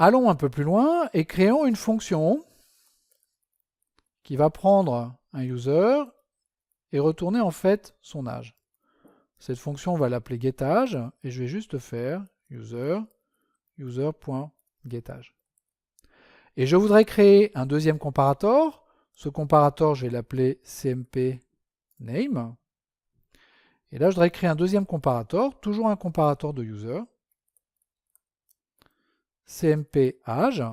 Allons un peu plus loin et créons une fonction qui va prendre un user et retourner en fait son âge. Cette fonction, on va l'appeler getAge et je vais juste faire user.getAge. Et je voudrais créer un deuxième comparator. Ce comparator, je vais l'appeler cmp_name. Et là, je voudrais créer un deuxième comparator, toujours un comparator de user, cmp_age.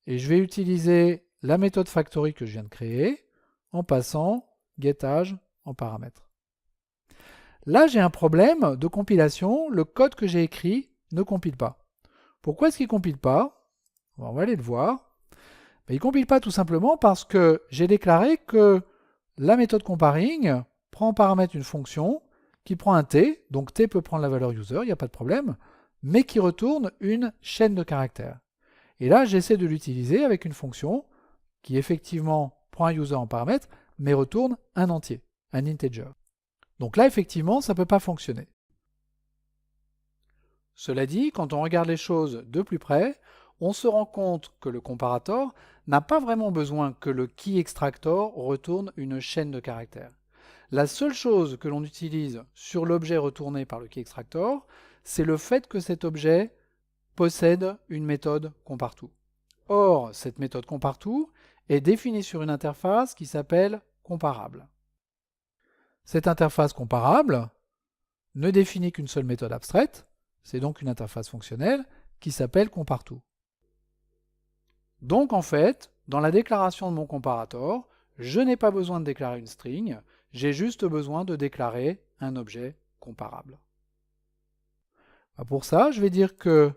Et je vais utiliser la méthode factory que je viens de créer en passant getAge en paramètre. Là, j'ai un problème de compilation. Le code que j'ai écrit ne compile pas. Pourquoi est-ce qu'il ne compile pas? On va aller le voir. Il ne compile pas tout simplement parce que j'ai déclaré que la méthode comparing prend en paramètre une fonction qui prend un t, donc t peut prendre la valeur user, il n'y a pas de problème, mais qui retourne une chaîne de caractères. Et là, j'essaie de l'utiliser avec une fonction qui effectivement prend un user en paramètre, mais retourne un entier, un integer. Donc là, effectivement, ça ne peut pas fonctionner. Cela dit, quand on regarde les choses de plus près, on se rend compte que le comparator n'a pas vraiment besoin que le keyExtractor retourne une chaîne de caractères. La seule chose que l'on utilise sur l'objet retourné par le keyExtractor, c'est le fait que cet objet possède une méthode compareTo. Or, cette méthode compareTo est définie sur une interface qui s'appelle comparable. Cette interface comparable ne définit qu'une seule méthode abstraite, c'est donc une interface fonctionnelle qui s'appelle compareTo. Donc en fait, dans la déclaration de mon comparator, je n'ai pas besoin de déclarer une string, j'ai juste besoin de déclarer un objet comparable. Pour ça, je vais dire que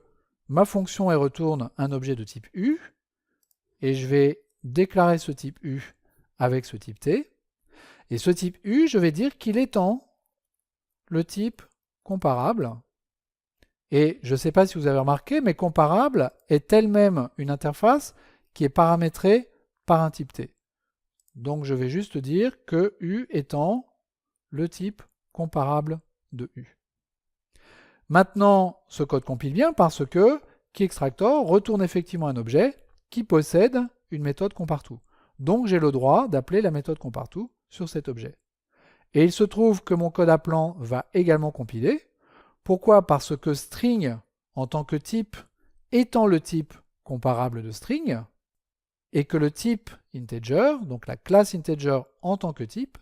ma fonction elle retourne un objet de type U, et je vais déclarer ce type U avec ce type T. Et ce type U, je vais dire qu'il étend le type comparable. Et je ne sais pas si vous avez remarqué, mais comparable est elle-même une interface qui est paramétrée par un type T. Donc je vais juste dire que U étend le type comparable de U. Maintenant, ce code compile bien parce que keyExtractor retourne effectivement un objet qui possède une méthode compareTo. Donc j'ai le droit d'appeler la méthode compareTo sur cet objet. Et il se trouve que mon code appelant va également compiler. Pourquoi? Parce que string en tant que type étend le type comparable de string et que le type integer, donc la classe integer en tant que type,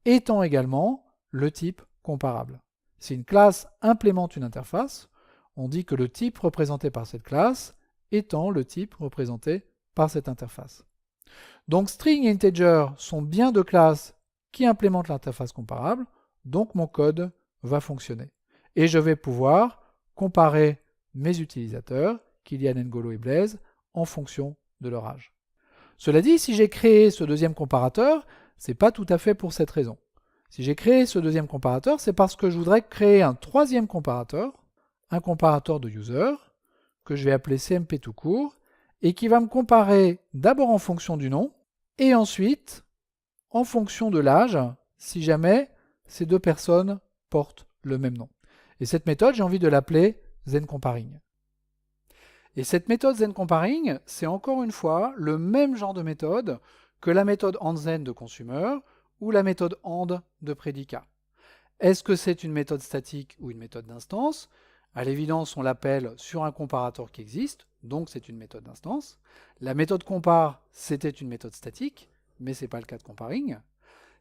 étend également le type comparable. Si une classe implémente une interface, on dit que le type représenté par cette classe étend le type représenté par cette interface. Donc string et integer sont bien deux classes qui implémentent l'interface comparable, donc mon code va fonctionner. Et je vais pouvoir comparer mes utilisateurs, Kylian, N'Golo et Blaise, en fonction de leur âge. Cela dit, si j'ai créé ce deuxième comparateur, ce n'est pas tout à fait pour cette raison. Si j'ai créé ce deuxième comparateur, c'est parce que je voudrais créer un troisième comparateur, un comparateur de user, que je vais appeler CMP tout court, et qui va me comparer d'abord en fonction du nom, et ensuite en fonction de l'âge, si jamais ces deux personnes portent le même nom. Et cette méthode, j'ai envie de l'appeler ZenComparing. Et cette méthode ZenComparing, c'est encore une fois le même genre de méthode que la méthode AndZen de consumer ou la méthode AND de prédicat. Est-ce que c'est une méthode statique ou une méthode d'instance? À l'évidence, on l'appelle sur un comparateur qui existe, donc c'est une méthode d'instance. La méthode compare, c'était une méthode statique, mais ce n'est pas le cas de comparing.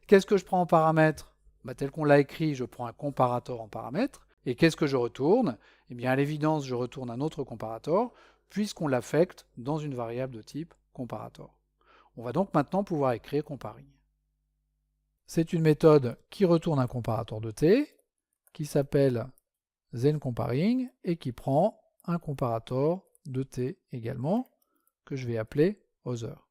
Qu'est-ce que je prends en paramètre? Tel qu'on l'a écrit, je prends un comparateur en paramètre. Et qu'est-ce que je retourne? Eh bien, à l'évidence, je retourne un autre comparateur, puisqu'on l'affecte dans une variable de type comparator. On va donc maintenant pouvoir écrire comparing. C'est une méthode qui retourne un comparateur de t, qui s'appelle ZenComparing, et qui prend un comparator de t également, que je vais appeler other.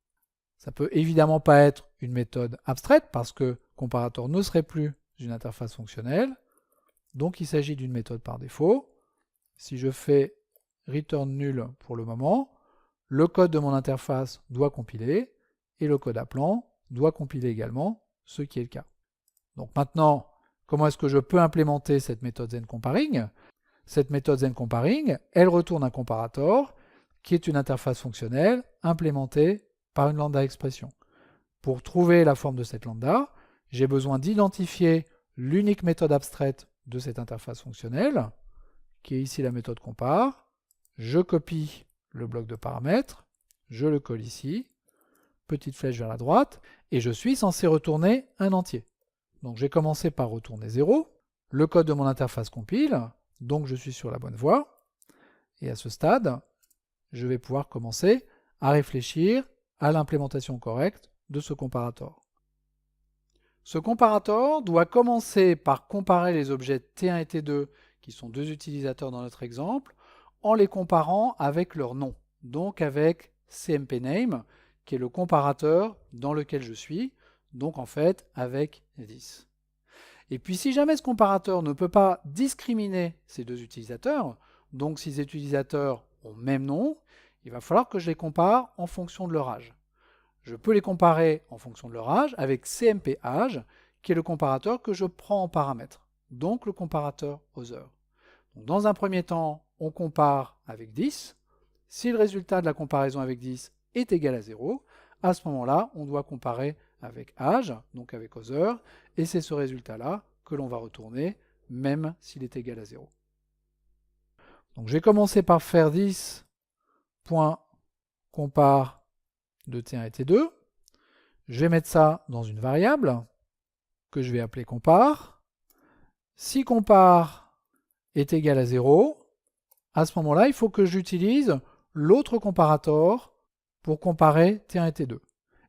Ça peut évidemment pas être une méthode abstraite, parce que comparator ne serait plus une interface fonctionnelle, donc il s'agit d'une méthode par défaut. Si je fais return nul pour le moment, le code de mon interface doit compiler, et le code appelant doit compiler également, ce qui est le cas. Donc maintenant, comment est-ce que je peux implémenter cette méthode ZenComparing? Cette méthode ZenComparing, elle retourne un comparator. qui est une interface fonctionnelle implémentée par une lambda expression. Pour trouver la forme de cette lambda, j'ai besoin d'identifier l'unique méthode abstraite de cette interface fonctionnelle, qui est ici la méthode compare. Je copie le bloc de paramètres, je le colle ici, petite flèche vers la droite, et je suis censé retourner un entier. Donc j'ai commencé par retourner 0, le code de mon interface compile, donc je suis sur la bonne voie, et à ce stade, je vais pouvoir commencer à réfléchir à l'implémentation correcte de ce comparator. Ce comparator doit commencer par comparer les objets T1 et T2, qui sont deux utilisateurs dans notre exemple, en les comparant avec leur nom, donc avec cmpName, qui est le comparateur dans lequel je suis, donc en fait avec 10. Et puis si jamais ce comparateur ne peut pas discriminer ces deux utilisateurs, donc si ces utilisateurs ont même nom, il va falloir que je les compare en fonction de leur âge. Je peux les comparer en fonction de leur âge avec cmpAge, qui est le comparateur que je prends en paramètre, donc le comparateur other. Donc dans un premier temps, on compare avec 10. Si le résultat de la comparaison avec 10 est égal à 0, à ce moment-là, on doit comparer avec âge, donc avec other, et c'est ce résultat-là que l'on va retourner, même s'il est égal à 0. Donc je vais commencer par faire 10.compare de T1 et T2. Je vais mettre ça dans une variable que je vais appeler compare. Si compare est égal à 0, à ce moment-là, il faut que j'utilise l'autre comparator pour comparer T1 et T2.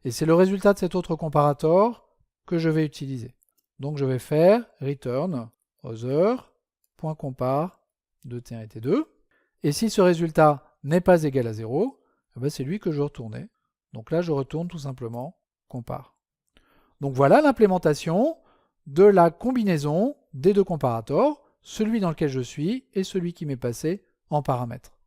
Et c'est le résultat de cet autre comparator que je vais utiliser. Donc je vais faire return other.compare de T1 et T2. Et si ce résultat n'est pas égal à 0, c'est lui que je vais retourner. Donc là, je retourne tout simplement compare. Donc voilà l'implémentation de la combinaison des deux comparators, celui dans lequel je suis et celui qui m'est passé en paramètre.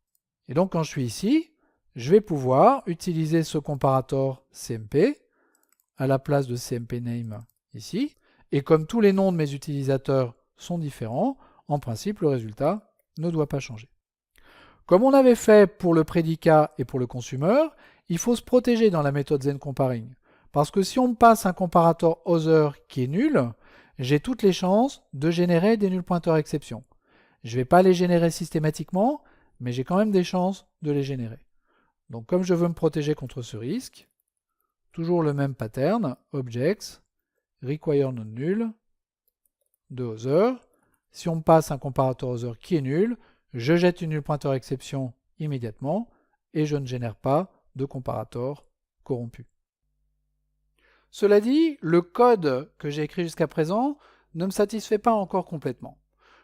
Et donc quand je suis ici, je vais pouvoir utiliser ce comparator CMP à la place de cmpName ici. Et comme tous les noms de mes utilisateurs sont différents, en principe le résultat ne doit pas changer. Comme on avait fait pour le prédicat et pour le consumer, il faut se protéger dans la méthode zenComparing. Parce que si on me passe un comparator other qui est nul, j'ai toutes les chances de générer des null pointers exception. Je ne vais pas les générer systématiquement, mais j'ai quand même des chances de les générer. Donc comme je veux me protéger contre ce risque, toujours le même pattern, objects, require non null, de other. Si on me passe un comparator other qui est nul, je jette une null pointer exception immédiatement et je ne génère pas de comparator corrompu. Cela dit, le code que j'ai écrit jusqu'à présent ne me satisfait pas encore complètement.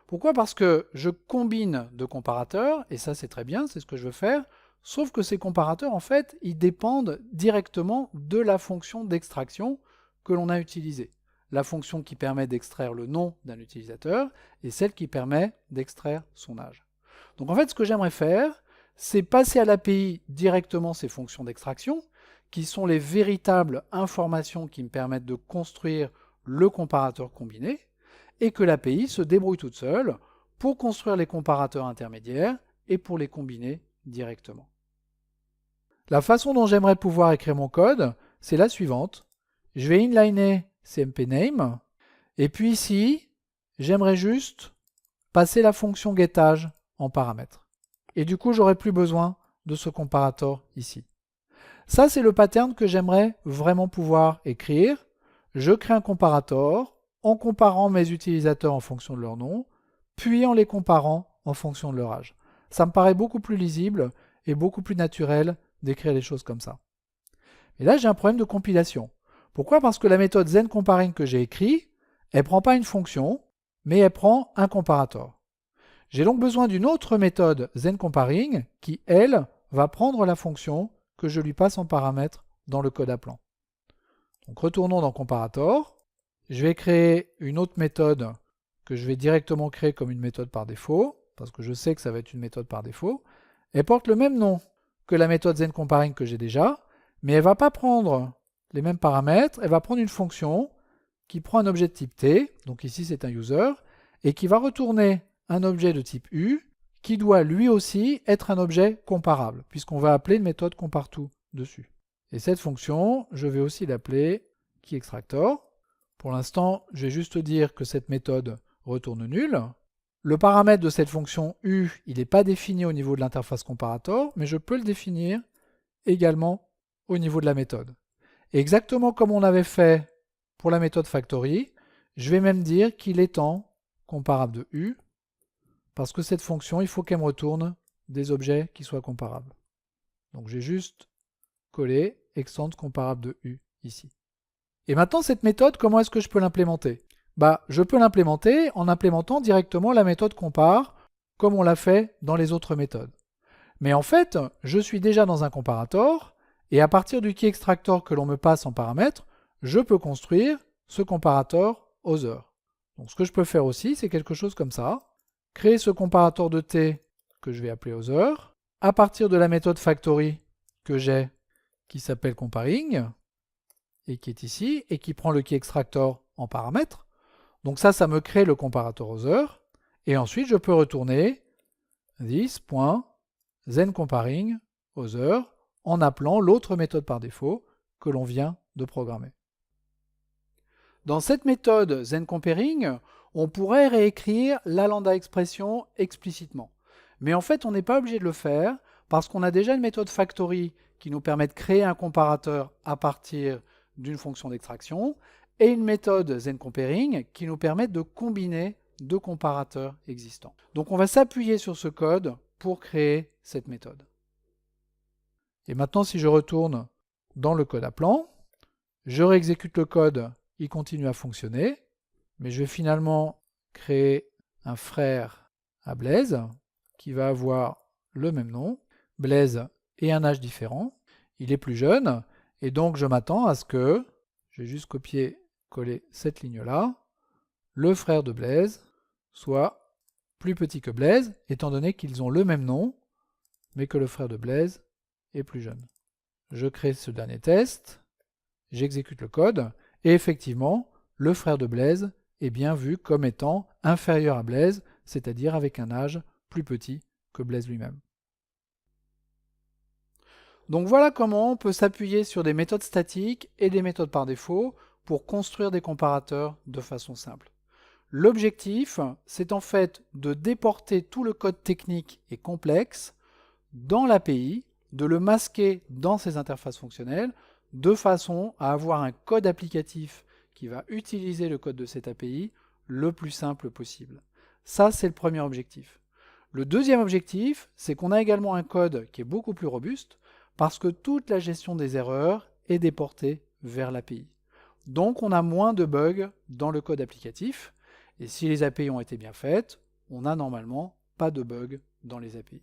Pourquoi? Parce que je combine deux comparateurs, et ça c'est très bien, c'est ce que je veux faire, sauf que ces comparateurs, en fait, ils dépendent directement de la fonction d'extraction que l'on a utilisée. La fonction qui permet d'extraire le nom d'un utilisateur et celle qui permet d'extraire son âge. Donc en fait, ce que j'aimerais faire, c'est passer à l'API directement ces fonctions d'extraction, qui sont les véritables informations qui me permettent de construire le comparateur combiné, et que l'API se débrouille toute seule pour construire les comparateurs intermédiaires et pour les combiner directement. La façon dont j'aimerais pouvoir écrire mon code, c'est la suivante. Je vais inliner cmpName, et puis ici, j'aimerais juste passer la fonction getAge en paramètre. Et du coup, j'aurai plus besoin de ce comparator ici. Ça, c'est le pattern que j'aimerais vraiment pouvoir écrire. Je crée un comparator en comparant mes utilisateurs en fonction de leur nom, puis en les comparant en fonction de leur âge. Ça me paraît beaucoup plus lisible et beaucoup plus naturel d'écrire les choses comme ça. Et là, j'ai un problème de compilation. Pourquoi? Parce que la méthode zenComparing que j'ai écrite, elle ne prend pas une fonction, mais elle prend un comparator. J'ai donc besoin d'une autre méthode zenComparing qui, elle, va prendre la fonction que je lui passe en paramètre dans le code appelant. Donc retournons dans comparator. Je vais créer une autre méthode que je vais directement créer comme une méthode par défaut, parce que je sais que ça va être une méthode par défaut. Elle porte le même nom que la méthode zenComparing que j'ai déjà, mais elle ne va pas prendre les mêmes paramètres, elle va prendre une fonction qui prend un objet de type T, donc ici c'est un user, et qui va retourner un objet de type U qui doit lui aussi être un objet comparable, puisqu'on va appeler une méthode comparTo dessus. Et cette fonction, je vais aussi l'appeler keyExtractor. Pour l'instant, je vais juste dire que cette méthode retourne nul. Le paramètre de cette fonction U, il n'est pas défini au niveau de l'interface comparator, mais je peux le définir également au niveau de la méthode. Et exactement comme on avait fait pour la méthode factory, je vais même dire qu'il étend comparable de U, parce que cette fonction, il faut qu'elle me retourne des objets qui soient comparables. Donc j'ai juste collé extend comparable de U ici. Et maintenant, cette méthode, comment est-ce que je peux l'implémenter? Je peux l'implémenter en implémentant directement la méthode compare, comme on l'a fait dans les autres méthodes. Mais en fait, je suis déjà dans un comparator, et à partir du keyExtractor que l'on me passe en paramètre, je peux construire ce comparator other. Donc ce que je peux faire aussi, c'est quelque chose comme ça. Créer ce comparator de t que je vais appeler other, à partir de la méthode factory que j'ai, qui s'appelle comparing, et qui est ici, et qui prend le keyExtractor en paramètre. Donc ça me crée le comparator other, et ensuite je peux retourner this.thenComparing other en appelant l'autre méthode par défaut que l'on vient de programmer. Dans cette méthode thenComparing, on pourrait réécrire la lambda expression explicitement. Mais en fait, on n'est pas obligé de le faire parce qu'on a déjà une méthode factory qui nous permet de créer un comparateur à partir d'une fonction d'extraction et une méthode thenComparing qui nous permet de combiner deux comparateurs existants. Donc on va s'appuyer sur ce code pour créer cette méthode. Et maintenant, si je retourne dans le code appelant, je réexécute le code, il continue à fonctionner, mais je vais finalement créer un frère à Blaise qui va avoir le même nom, Blaise et un âge différent. Il est plus jeune, et donc je m'attends à ce que, je vais juste copier-coller cette ligne-là, le frère de Blaise soit plus petit que Blaise, étant donné qu'ils ont le même nom, mais que le frère de Blaise est plus jeune. Je crée ce dernier test, j'exécute le code, et effectivement, le frère de Blaise est bien vu comme étant inférieur à Blaise, c'est-à-dire avec un âge plus petit que Blaise lui-même. Donc voilà comment on peut s'appuyer sur des méthodes statiques et des méthodes par défaut pour construire des comparateurs de façon simple. L'objectif, c'est en fait de déporter tout le code technique et complexe dans l'API, de le masquer dans ces interfaces fonctionnelles, de façon à avoir un code applicatif qui va utiliser le code de cette API le plus simple possible. Ça, c'est le premier objectif. Le deuxième objectif, c'est qu'on a également un code qui est beaucoup plus robuste parce que toute la gestion des erreurs est déportée vers l'API. Donc, on a moins de bugs dans le code applicatif. Et si les API ont été bien faites, on n'a normalement pas de bugs dans les API.